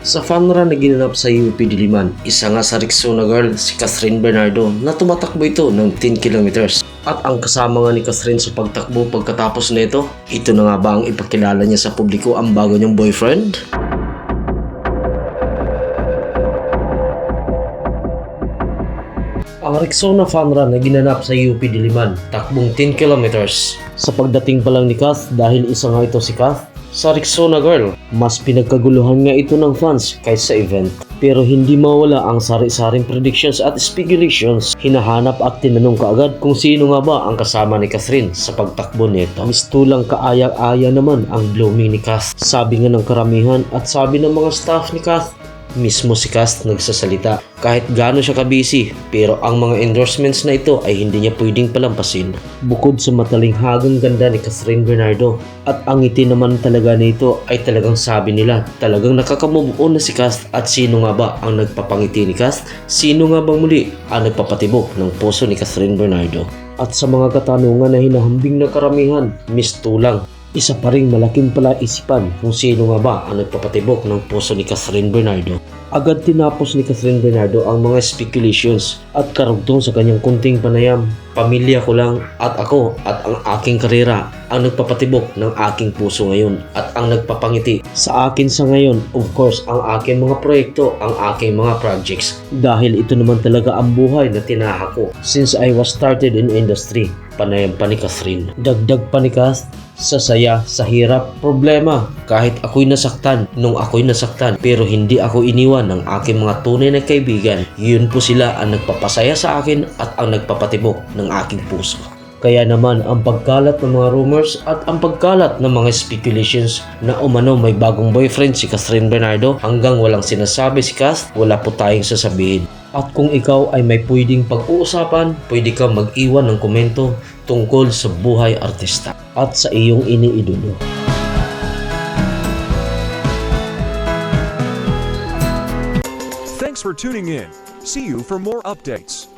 Sa fun run na ginanap sa UP Diliman, isa nga sa Rexona girl, si Catherine Bernardo, na tumatakbo ito ng 10 kilometers. At ang kasama nga ni Catherine sa pagtakbo pagkatapos nito, ito na nga ba ang ipakilala niya sa publiko ang bago niyang boyfriend? Ang Rexona fun run na ginanap sa UP Diliman, takbong 10 kilometers. Sa pagdating pa lang ni Kath, dahil isa nga ito si Kath, sa Rexona girl, mas pinagkaguluhan nga ito ng fans kaysa event. Pero hindi mawala ang sari-saring predictions at speculations. Hinahanap at tinanong kaagad kung sino nga ba ang kasama ni Catherine sa pagtakbo nito. Mistulang kaaya-aya naman ang blooming ni Kath. Sabi nga ng karamihan at sabi ng mga staff ni Kath, mismo si Kath nagsasalita. Kahit gaano siya ka-busy, pero ang mga endorsements na ito ay hindi niya pwedeng palampasin. Bukod sa matalinghagang ganda ni Catherine Bernardo, at ang ngiti naman talaga nito ay talagang sabi nila, talagang nakaka-move on na si Kath. At sino nga ba ang nagpapangiti ni Kath? Sino nga bang muli ang nagpapatibok ng puso ni Catherine Bernardo? At sa mga katanungan na hinahambing ng karamihan, mistulang. Isa pa ring malaking palaisipan kung sino nga ba ang nagpapatibok ng puso ni Catherine Bernardo. Agad tinapos ni Catherine Bernardo ang mga speculations at karugtong sa kanyang kunting panayam. Pamilya ko lang at ako at ang aking karera ang nagpapatibok ng aking puso ngayon at ang nagpapangiti sa akin sa ngayon, of course, ang aking mga proyekto, ang aking mga projects. Dahil ito naman talaga ang buhay na tinahak ko since I was started in industry. Panayam pa ni Catherine. Dagdag pa ni Kath, sa saya, sa hirap, problema. Kahit ako'y nasaktan, nung ako'y nasaktan, pero hindi ako iniwan ng aking mga tunay na kaibigan. Yun po sila ang nagpapasaya sa akin at ang nagpapatibok ng aking puso. Kaya naman ang pagkalat ng mga rumors at ang pagkalat ng mga speculations na umano may bagong boyfriend si Catherine Bernardo, hanggang walang sinasabi si Kath, wala po tayong sasabihin. At kung ikaw ay may pwedeng pag-uusapan, pwede kang mag-iwan ng komento tungkol sa buhay artista at sa iyong iniidolo. Thanks for tuning in. See you for more updates.